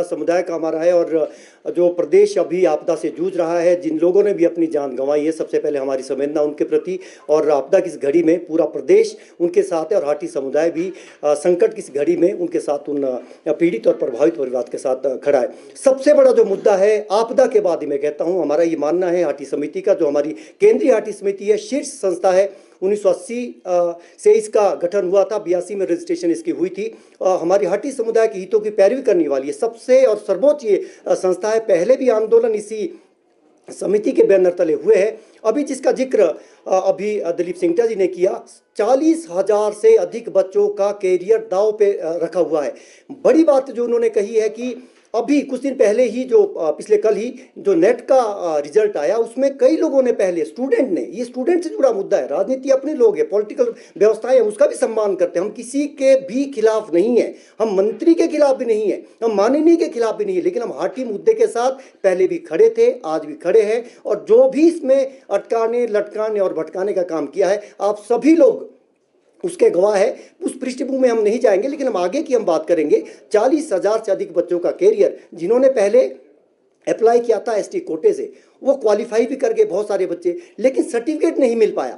समुदाय का हमारा है। और जो प्रदेश अभी आपदा से जूझ रहा है, जिन लोगों ने भी अपनी जान गंवाई है, सबसे पहले हमारी संवेदना उनके प्रति। और आपदा की इस घड़ी में पूरा प्रदेश उनके साथ है और हाटी समुदाय भी संकट की इस घड़ी में उनके साथ, उन पीड़ित और प्रभावित परिवार के साथ खड़ा है। सबसे बड़ा जो मुद्दा है आपदा के बाद ही मैं कहता हूँ, हमारा ये मानना है हाटी समिति का, जो हमारी केंद्रीय हाटी समिति है, शीर्ष संस्था है। 1980 से इसका गठन हुआ था, 82 में रजिस्ट्रेशन इसकी हुई थी। हमारी हाटी समुदाय के हितों की पैरवी करने वाली है सबसे और सर्वोच्च ये संस्था है। पहले भी आंदोलन इसी समिति के बैनर तले हुए हैं। अभी जिसका जिक्र अभी दिलीप सिंगटा जी ने किया, 40,000 से अधिक बच्चों का कैरियर दांव पे रखा हुआ है। बड़ी बात जो उन्होंने कही है कि अभी कुछ दिन पहले ही जो पिछले कल ही जो नेट का रिजल्ट आया, उसमें कई लोगों ने पहले स्टूडेंट ने, ये स्टूडेंट से जुड़ा मुद्दा है, राजनीति अपने लोग है, पॉलिटिकल व्यवस्थाएं है, उसका भी सम्मान करते हैं। हम किसी के भी खिलाफ नहीं है, हम मंत्री के खिलाफ भी नहीं है, हम माननीय के खिलाफ भी नहीं है, लेकिन हम हाटी मुद्दे के साथ पहले भी खड़े थे, आज भी खड़े हैं। और जो भी इसमें अटकाने, लटकाने और भटकाने का काम किया है, आप सभी लोग उसके गवाह है। उस पृष्ठभूमि में हम नहीं जाएंगे, लेकिन हम आगे की हम बात करेंगे। 40,000 से अधिक बच्चों का कैरियर, जिन्होंने पहले अप्लाई किया था एसटी कोटे से, वो क्वालिफाई भी कर गए बहुत सारे बच्चे, लेकिन सर्टिफिकेट नहीं मिल पाया।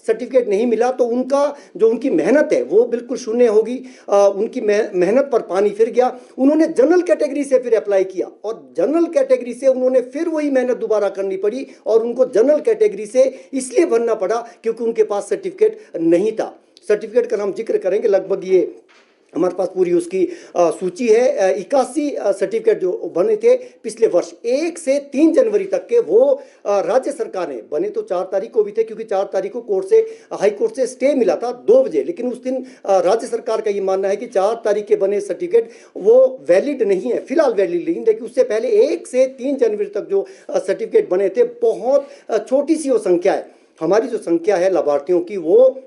सर्टिफिकेट नहीं मिला तो उनकी मेहनत है वो बिल्कुल शून्य होगी। उनकी मेहनत पर पानी फिर गया। उन्होंने जनरल कैटेगरी से फिर अप्लाई किया और जनरल कैटेगरी से उन्होंने फिर वही मेहनत दोबारा करनी पड़ी और उनको जनरल कैटेगरी से इसलिए भरना पड़ा क्योंकि उनके पास सर्टिफिकेट नहीं था। सर्टिफिकेट का हम जिक्र करेंगे, लगभग ये हमारे पास पूरी उसकी सूची है। 81 सर्टिफिकेट जो बने थे पिछले वर्ष 1 से 3 जनवरी तक के, वो राज्य सरकार ने बने तो 4 तारीख को भी थे, क्योंकि 4 तारीख को कोर्ट से, हाई कोर्ट से स्टे मिला था 2 बजे, लेकिन उस दिन राज्य सरकार का ये मानना है कि 4 तारीख के बने सर्टिफिकेट वो वैलिड नहीं है, फिलहाल वैलिड नहीं। लेकिन उससे पहले 1 से 3 जनवरी तक जो सर्टिफिकेट बने थे, बहुत छोटी सी वो संख्या है। हमारी जो संख्या है लाभार्थियों की, वो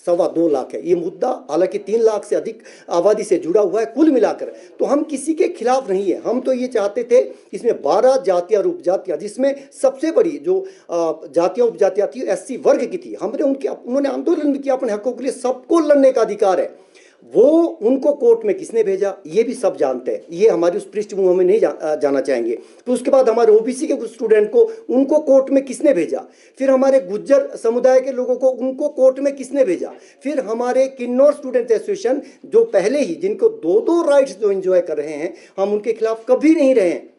2.25 लाख है। ये मुद्दा हालांकि 3 लाख से अधिक आबादी से जुड़ा हुआ है कुल मिलाकर, तो हम किसी के खिलाफ नहीं है। हम तो ये चाहते थे, इसमें 12 जातियां और उपजातियां, जिसमें सबसे बड़ी जो जातियां उपजातियां थी एससी वर्ग की थी, उन्होंने आंदोलन भी किया अपने हकों के लिए, सबको लड़ने का अधिकार है। वो उनको कोर्ट में किसने भेजा ये भी सब जानते हैं, ये हमारी उस पृष्ठभूमि में नहीं जाना चाहेंगे। तो उसके बाद हमारे ओबीसी के कुछ स्टूडेंट को, उनको कोर्ट में किसने भेजा, फिर हमारे गुज्जर समुदाय के लोगों को, उनको कोर्ट में किसने भेजा, फिर हमारे किन्नौर स्टूडेंट एसोसिएशन जो पहले ही, जिनको 2-2 राइट्स जो एंजॉय कर रहे हैं, हम उनके खिलाफ कभी नहीं रहे हैं।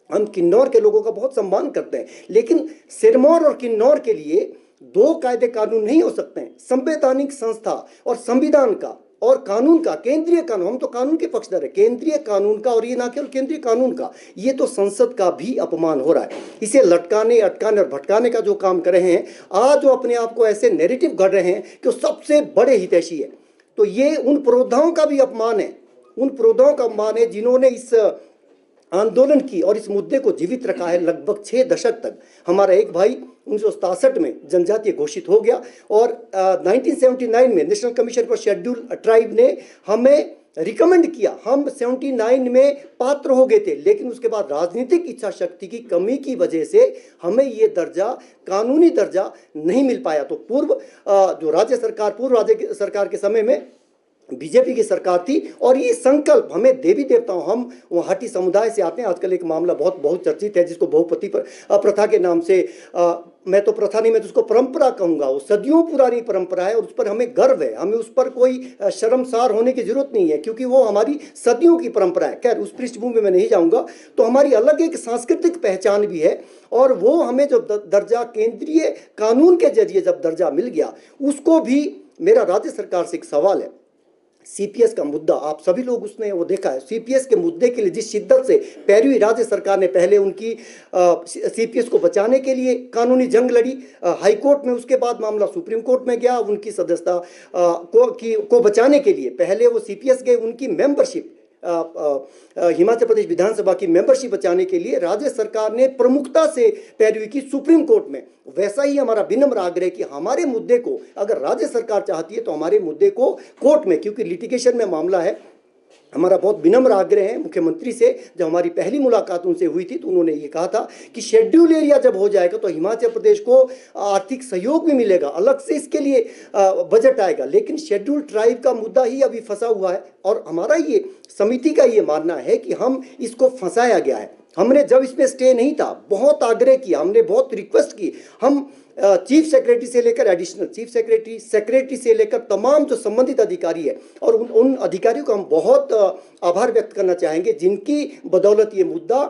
हम किन्नौर के लोगों का बहुत सम्मान करते हैं, लेकिन सिरमौर और किन्नौर के लिए 2 कायदे कानून नहीं हो सकते हैं। संवैधानिक संस्था और संविधान का और कानून का, केंद्रीय कानून, हम तो कानून के पक्षधर है, केंद्रीय कानून का, और ये ना केवल केंद्रीय कानून का, ये तो संसद का भी अपमान हो रहा है। इसे लटकाने, अटकाने और भटकाने का जो काम कर रहे हैं आज, जो अपने आप को ऐसे नैरेटिव गढ़ रहे हैं कि वो सबसे बड़े हितैषी है, तो ये उन पुरोधाओं का भी अपमान है, उन पुरोधाओं का अपमान है जिन्होंने इस आंदोलन की और इस मुद्दे को जीवित रखा है लगभग 6 दशक तक। हमारा एक भाई 1967 में जनजातीय घोषित हो गया और 1979 में national commission for schedule tribe ने हमें रिकमेंड किया। हम 79 में पात्र हो गए थे, लेकिन उसके बाद राजनीतिक इच्छा शक्ति की कमी की वजह से हमें ये दर्जा, कानूनी दर्जा नहीं मिल पाया। तो पूर्व राज्य सरकार के समय में बीजेपी की सरकार थी और ये संकल्प हमें देवी देवताओं, हम हाटी समुदाय से आते हैं। आजकल एक मामला बहुत चर्चित है, जिसको बहुपति प्रथा के नाम से, मैं तो प्रथा नहीं, मैं तो उसको परंपरा कहूँगा। वो सदियों पुरानी परंपरा है और उस पर हमें गर्व है, हमें उस पर कोई शर्मसार होने की जरूरत नहीं है, क्योंकि वो हमारी सदियों की परंपरा है। खैर, उस पृष्ठभूमि में मैं नहीं जाऊँगा। तो हमारी अलग एक सांस्कृतिक पहचान भी है और वो हमें जो दर्जा केंद्रीय कानून के जरिए जब दर्जा मिल गया, उसको भी, मेरा राज्य सरकार से एक सवाल है, सीपीएस का मुद्दा, आप सभी लोग उसने वो देखा है, सीपीएस के मुद्दे के लिए जिस शिद्दत से पैरवी राज्य सरकार ने पहले उनकी सीपीएस को बचाने के लिए कानूनी जंग लड़ी हाई कोर्ट में, उसके बाद मामला सुप्रीम कोर्ट में गया, उनकी सदस्यता को बचाने के लिए पहले वो सीपीएस गए, उनकी मेंबरशिप, हिमाचल प्रदेश विधानसभा की मेंबरशिप बचाने के लिए राज्य सरकार ने प्रमुखता से पैरवी की सुप्रीम कोर्ट में। वैसा ही हमारा विनम्र आग्रह कि हमारे मुद्दे को अगर राज्य सरकार चाहती है तो हमारे मुद्दे को कोर्ट में, क्योंकि लिटिगेशन में मामला है, हमारा बहुत विनम्र आग्रह है मुख्यमंत्री से। जब हमारी पहली मुलाकात उनसे हुई थी तो उन्होंने ये कहा था कि शेड्यूल एरिया जब हो जाएगा तो हिमाचल प्रदेश को आर्थिक सहयोग भी मिलेगा, अलग से इसके लिए बजट आएगा। लेकिन शेड्यूल ट्राइब का मुद्दा ही अभी फंसा हुआ है और हमारा ये समिति का ये मानना है कि हम इसको फंसाया गया है। हमने जब इसमें स्टे नहीं था बहुत आग्रह किया, हमने बहुत रिक्वेस्ट की। हम चीफ सेक्रेटरी से लेकर एडिशनल चीफ सेक्रेटरी, सेक्रेटरी से लेकर तमाम जो संबंधित अधिकारी है और उन अधिकारियों का हम बहुत आभार व्यक्त करना चाहेंगे जिनकी बदौलत ये मुद्दा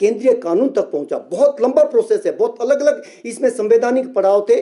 केंद्रीय कानून तक पहुंचा। बहुत लंबा प्रोसेस है, बहुत अलग अलग इसमें संवैधानिक पड़ाव थे।